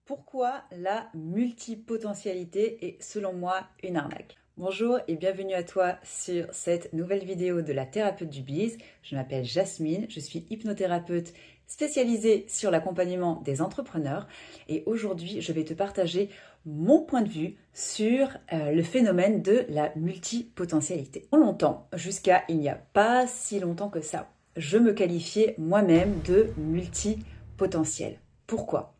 Pourquoi la multipotentialité est selon moi une arnaque? Bonjour et bienvenue à toi sur cette nouvelle vidéo de la thérapeute du biz. Je m'appelle Jasmine, je suis hypnothérapeute spécialisée sur l'accompagnement des entrepreneurs et aujourd'hui je vais te partager mon point de vue sur le phénomène de la multipotentialité. Pour longtemps, jusqu'à il n'y a pas si longtemps que ça, je me qualifiais moi-même de multipotentiel. Pourquoi?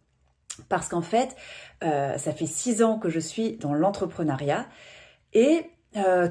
Parce qu'en fait, ça fait 6 ans que je suis dans l'entrepreneuriat et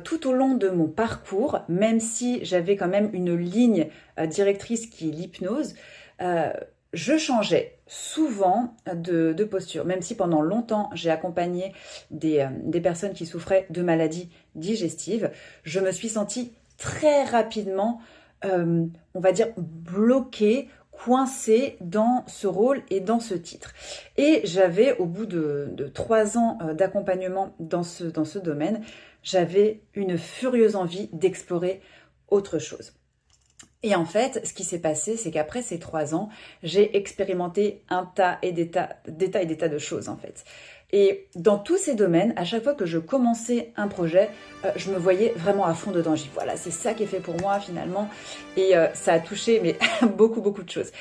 tout au long de mon parcours, même si j'avais quand même une ligne directrice qui est l'hypnose, je changeais souvent de posture. Même si pendant longtemps, j'ai accompagné des personnes qui souffraient de maladies digestives, je me suis sentie très rapidement, on va dire, bloquée, coincée dans ce rôle et dans ce titre. Et j'avais, au bout de 3 ans d'accompagnement dans ce domaine, j'avais une furieuse envie d'explorer autre chose. Et en fait, ce qui s'est passé, c'est qu'après ces 3 ans, j'ai expérimenté un tas et des tas de choses en fait. Et dans tous ces domaines, à chaque fois que je commençais un projet, je me voyais vraiment à fond dedans. J'ai dit, voilà, c'est ça qui est fait pour moi finalement. Et ça a touché mais beaucoup de choses.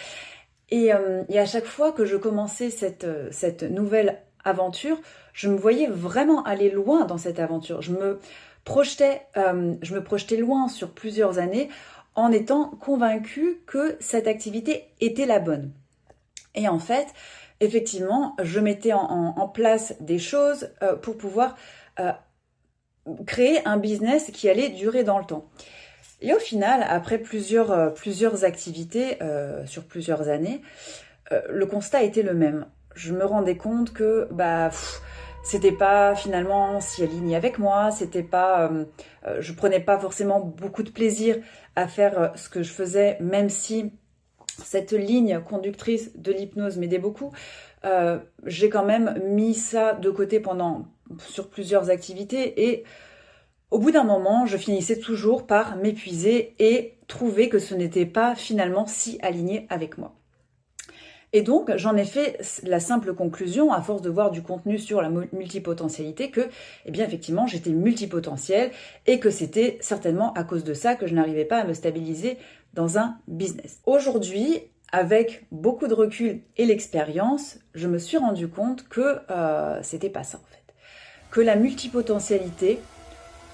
Et à chaque fois que je commençais cette nouvelle aventure, je me voyais vraiment aller loin dans cette aventure. Je me projetais loin sur plusieurs années en étant convaincue que cette activité était la bonne. Et en fait, effectivement, je mettais en place des choses pour pouvoir créer un business qui allait durer dans le temps. Et au final, après plusieurs activités sur plusieurs années, le constat était le même. Je me rendais compte que c'était pas finalement si aligné avec moi, c'était pas, je prenais pas forcément beaucoup de plaisir à faire ce que je faisais, même si cette ligne conductrice de l'hypnose m'aidait beaucoup. J'ai quand même mis ça de côté sur plusieurs activités et au bout d'un moment, je finissais toujours par m'épuiser et trouver que ce n'était pas finalement si aligné avec moi. Et donc, j'en ai fait la simple conclusion, à force de voir du contenu sur la multipotentialité, que, eh bien, effectivement, j'étais multipotentielle et que c'était certainement à cause de ça que je n'arrivais pas à me stabiliser dans un business. Aujourd'hui, avec beaucoup de recul et l'expérience, je me suis rendu compte que c'était pas ça, en fait. Que la multipotentialité,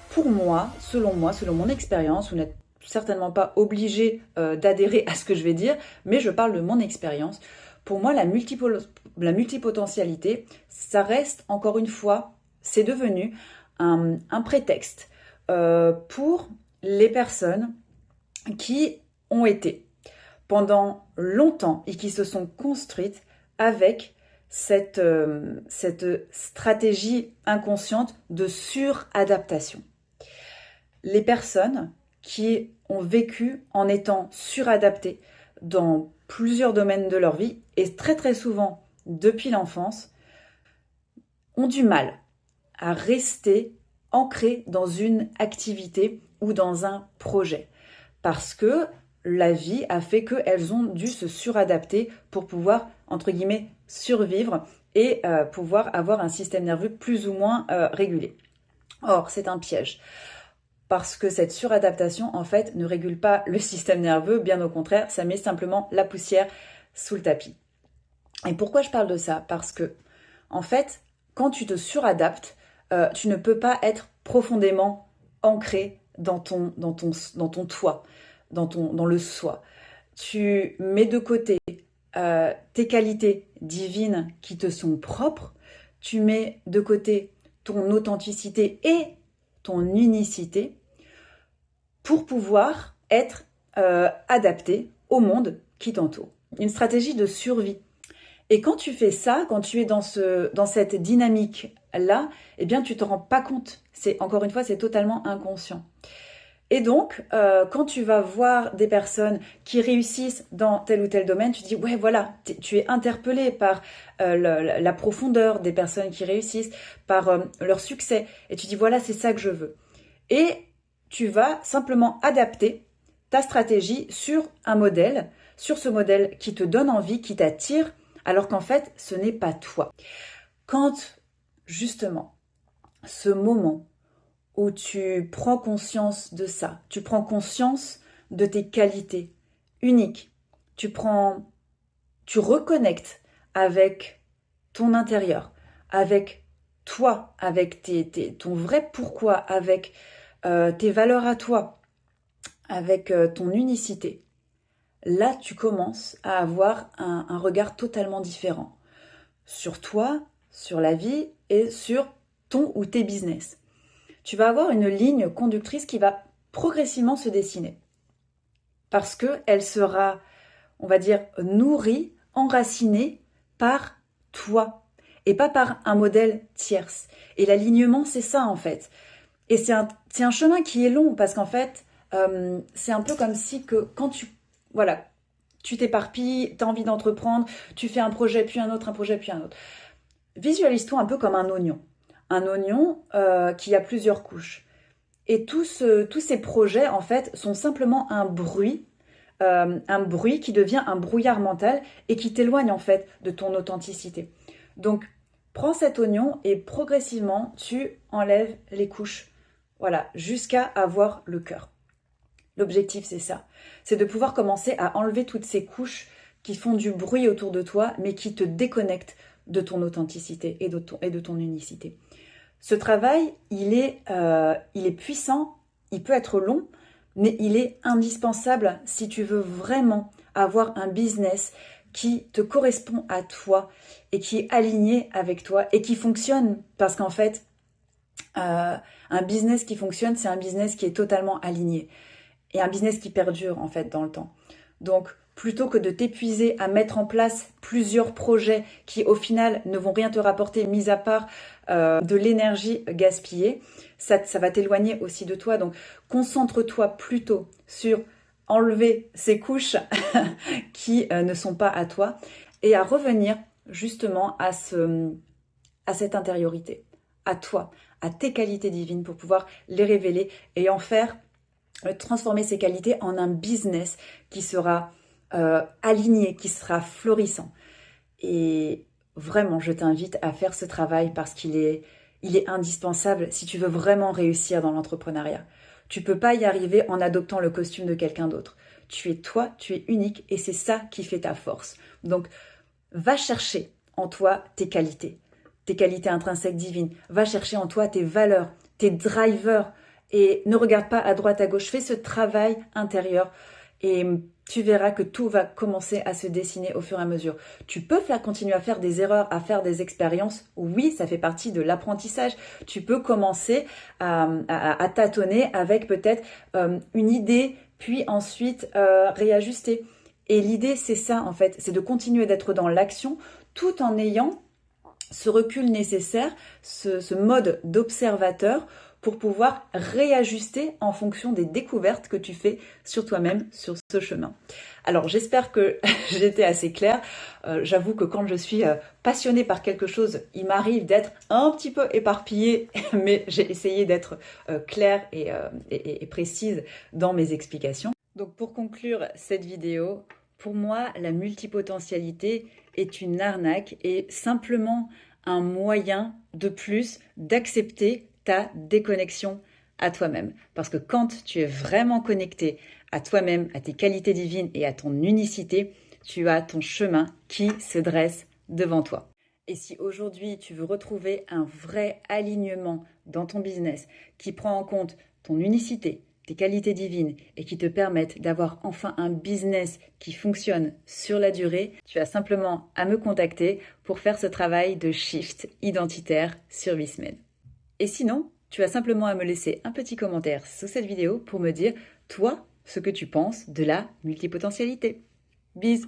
pour moi, selon mon expérience, vous n'êtes certainement pas obligé d'adhérer à ce que je vais dire, mais je parle de mon expérience. Pour moi, la multipotentialité, ça reste, encore une fois, c'est devenu un prétexte pour les personnes qui ont été pendant longtemps et qui se sont construites avec cette stratégie inconsciente de suradaptation. Les personnes qui ont vécu en étant suradaptées dans plusieurs domaines de leur vie et très souvent depuis l'enfance ont du mal à rester ancrées dans une activité ou dans un projet parce que la vie a fait qu'elles ont dû se suradapter pour pouvoir, entre guillemets, survivre et pouvoir avoir un système nerveux plus ou moins régulé. Or, c'est un piège. Parce que cette suradaptation, en fait, ne régule pas le système nerveux, bien au contraire, ça met simplement la poussière sous le tapis. Et pourquoi je parle de ça? Parce que, en fait, quand tu te suradaptes, tu ne peux pas être profondément ancré dans ton toi, dans le soi. Tu mets de côté tes qualités divines qui te sont propres, tu mets de côté ton authenticité et ton unicité pour pouvoir être adapté au monde qui t'entoure. Une stratégie de survie. Et quand tu fais ça, quand tu es dans cette dynamique-là, eh bien, tu ne te rends pas compte. Encore une fois, c'est totalement inconscient. Et donc, quand tu vas voir des personnes qui réussissent dans tel ou tel domaine, tu dis, ouais, voilà, tu es interpellé par la profondeur des personnes qui réussissent, par leur succès. Et tu dis, voilà, c'est ça que je veux. Et tu vas simplement adapter ta stratégie sur un modèle, sur ce modèle qui te donne envie, qui t'attire, alors qu'en fait, ce n'est pas toi. Quand, justement, ce moment où tu prends conscience de ça, tu prends conscience de tes qualités uniques, tu reconnectes avec ton intérieur, avec toi, avec ton vrai pourquoi, avec tes valeurs à toi, avec ton unicité. Là, tu commences à avoir un regard totalement différent sur toi, sur la vie et sur ton ou tes business. Tu vas avoir une ligne conductrice qui va progressivement se dessiner parce qu'elle sera, on va dire, nourrie, enracinée par toi et pas par un modèle tierce. Et l'alignement, c'est ça en fait. Et c'est un chemin qui est long parce qu'en fait, c'est un peu comme si que quand tu t'éparpilles, tu as envie d'entreprendre, tu fais un projet puis un autre, un projet puis un autre. Visualise-toi un peu comme un oignon. Un oignon qui a plusieurs couches. Et tous ces projets, en fait, sont simplement un bruit qui devient un brouillard mental et qui t'éloigne, en fait, de ton authenticité. Donc, prends cet oignon et progressivement, tu enlèves les couches. Voilà, jusqu'à avoir le cœur. L'objectif, c'est ça. C'est de pouvoir commencer à enlever toutes ces couches qui font du bruit autour de toi, mais qui te déconnectent de ton authenticité et de ton unicité. Ce travail, il est puissant, il peut être long, mais il est indispensable si tu veux vraiment avoir un business qui te correspond à toi et qui est aligné avec toi et qui fonctionne. Parce qu'en fait, un business qui fonctionne, c'est un business qui est totalement aligné et un business qui perdure en fait dans le temps. Donc, plutôt que de t'épuiser à mettre en place plusieurs projets qui au final ne vont rien te rapporter, mis à part de l'énergie gaspillée, ça va t'éloigner aussi de toi. Donc concentre-toi plutôt sur enlever ces couches qui ne sont pas à toi et à revenir justement à cette intériorité, à toi, à tes qualités divines pour pouvoir les révéler et en faire, transformer ces qualités en un business qui sera aligné, qui sera florissant. Et vraiment, je t'invite à faire ce travail parce qu'il est indispensable si tu veux vraiment réussir dans l'entrepreneuriat. Tu peux pas y arriver en adoptant le costume de quelqu'un d'autre. Tu es toi, tu es unique et c'est ça qui fait ta force. Donc, va chercher en toi tes qualités intrinsèques divines. Va chercher en toi tes valeurs, tes drivers et ne regarde pas à droite, à gauche. Fais ce travail intérieur et tu verras que tout va commencer à se dessiner au fur et à mesure. Tu peux continuer à faire des erreurs, à faire des expériences. Oui, ça fait partie de l'apprentissage. Tu peux commencer à tâtonner avec peut-être une idée, puis ensuite réajuster. Et l'idée, c'est ça en fait, c'est de continuer d'être dans l'action tout en ayant ce recul nécessaire, ce mode d'observateur pour pouvoir réajuster en fonction des découvertes que tu fais sur toi-même sur ce chemin. Alors j'espère que j'étais assez claire. J'avoue que quand je suis passionnée par quelque chose, il m'arrive d'être un petit peu éparpillée, mais j'ai essayé d'être claire et précise dans mes explications. Donc pour conclure cette vidéo, pour moi, la multipotentialité est une arnaque et simplement un moyen de plus d'accepter ta déconnexion à toi-même. Parce que quand tu es vraiment connecté à toi-même, à tes qualités divines et à ton unicité, tu as ton chemin qui se dresse devant toi. Et si aujourd'hui tu veux retrouver un vrai alignement dans ton business qui prend en compte ton unicité, tes qualités divines et qui te permettent d'avoir enfin un business qui fonctionne sur la durée, tu as simplement à me contacter pour faire ce travail de shift identitaire sur Vismed. Et sinon, tu as simplement à me laisser un petit commentaire sous cette vidéo pour me dire, toi, ce que tu penses de la multipotentialité. Bisous!